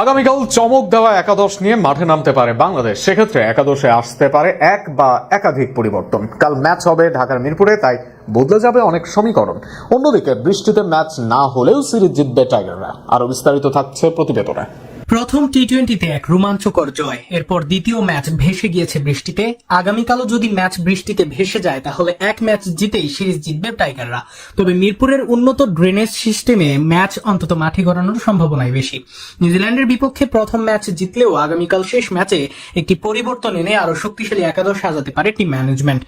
আগামীকাল চমক দেওয়া একাদশ নিয়ে মাঠে নামতে পারে বাংলাদেশ। সেক্ষেত্রে একাদশে আসতে পারে এক বা একাধিক পরিবর্তন। কাল ম্যাচ হবে ঢাকার মিরপুরে, তাই বদলে যাবে অনেক সমীকরণ। অন্যদিকে বৃষ্টিতে ম্যাচ না হলেও সিরিজ জিতবে টাইগাররা। আরো বিস্তারিত থাকছে প্রতিবেদনে। প্রথম টি-20তে এক রোমাঞ্চকর জয়, এরপর দ্বিতীয় ম্যাচ ভেসে গিয়েছে বৃষ্টিতে। আগামীকালও যদি ম্যাচ বৃষ্টিতে ভেসে যায় তাহলে এক ম্যাচ জিতেই সিরিজ জিতবে টাইগাররা। তবে মিরপুরের উন্নত ড্রেনেজ সিস্টেমে ম্যাচ অন্তত মাঠে গড়ানোর সম্ভাবনাই বেশি। নিউজিল্যান্ডের বিপক্ষে প্রথম ম্যাচ জিতলেও আগামীকাল শেষ ম্যাচে একটি পরিবর্তন এনে আরো শক্তিশালী একাদশ সাজাতে পারে টিম ম্যানেজমেন্ট।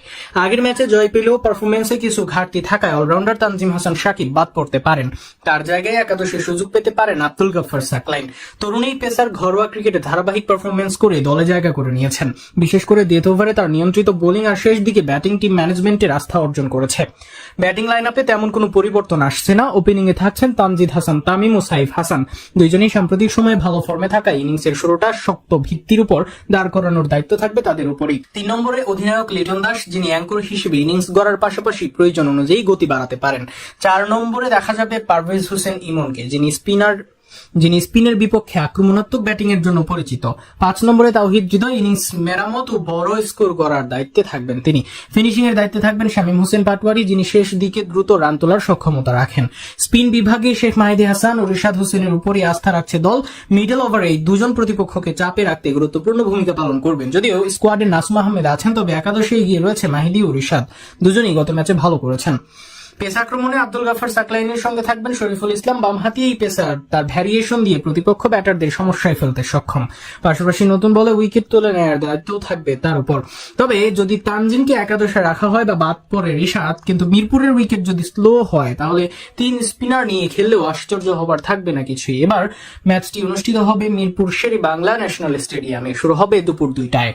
আগের ম্যাচে জয় পেলেও পারফরমেন্সে কিছু ঘাটতি থাকায় অলরাউন্ডার তানজিম হাসান সাকিব বাদ পড়তে পারেন। তার জায়গায় একাদশে সুযোগ পেতে পারেন আব্দুল গফফার সাকলাইন। তরুণ পেসার ঘরোয়া ক্রিকেটে ধারাবাহিক পারফরমেন্স করে দলে জায়গা করে নিয়েছেন। বিশেষ করে ডেথ ওভারে তার নিয়ন্ত্রিত বোলিং আর শেষ দিকে ব্যাটিং টিম ম্যানেজমেন্টের আস্থা অর্জন করেছে। ব্যাটিং লাইন আপে তেমন কোনো পরিবর্তন আসছে না। ওপেনিং এ থাকছেন তানজিদ হাসান তামিম ও সাইফ হাসান। দুইজনেই সাম্প্রতিক সময়ে ভালো ফর্মে থাকা ইনিংসের শুরুটা শক্ত ভিত্তির উপর দাঁড় করানোর দায়িত্ব থাকবে তাদের উপরই। 3 নম্বরে অধিনায়ক লিটন দাস, যিনি অ্যাঙ্কর হিসেবে ইনিংস গড়ার পাশাপাশি প্রয়োজন অনুযায়ী গতি বাড়াতে পারেন। 4 নম্বরে দেখা যাবে পারভেজ হোসেন ইমনকে, যিনি স্পিনের বিপক্ষে আক্রমণাত্মক ব্যাটিং এর জন্য পরিচিত। 5 নম্বরে তাওহিদ হৃদয় ইনিংস মেরামত ও বড় স্কোর করার দায়িত্বে থাকবেন তিনি। ফিনিশিং এর দায়িত্বে থাকবেন শামীম হোসেন পাটোয়ারি, যিনি শেষ দিকে দ্রুত রান তোলার সক্ষমতা রাখেন। স্পিন বিভাগে শেখ মাহিদি হাসান ও রিশাদ হোসেনের উপরই আস্থা রাখছে দল। মিডল ওভারে এই দুজন প্রতিপক্ষকে চাপে রাখতে গুরুত্বপূর্ণ ভূমিকা পালন করবেন। যদিও স্কোয়াডে নাসুম আহমেদ আছেন, তবে একাদশে এগিয়ে রয়েছে মাহিদি ও রিশাদ। দুজনেই গত ম্যাচে ভালো করেছেন। পেস আক্রমণে আব্দুল গফফার সাকলাইনের সঙ্গে থাকবেন শরীফুল ইসলাম। বামহাতি এই পেসার তার ভ্যারিয়েশন দিয়ে প্রতিপক্ষ ব্যাটারদের সমস্যায় ফেলতে সক্ষম। পাশাপাশি নতুন বলে উইকেট তুলে নেওয়ার দায়িত্বও থাকবে তার উপর। তবে যদি তানজিমকে একাদশে রাখা হয় বা বাদ পড়ে রিশাদ, কিন্তু মিরপুরের উইকেট যদি স্লো হয় তাহলে 3 স্পিনার নিয়ে খেললেও আশ্চর্য হবার থাকবে না কিছুই। এবার ম্যাচটি অনুষ্ঠিত হবে মিরপুর শের-ই-বাংলা ন্যাশনাল স্টেডিয়ামে। শুরু হবে দুপুর 2টায়।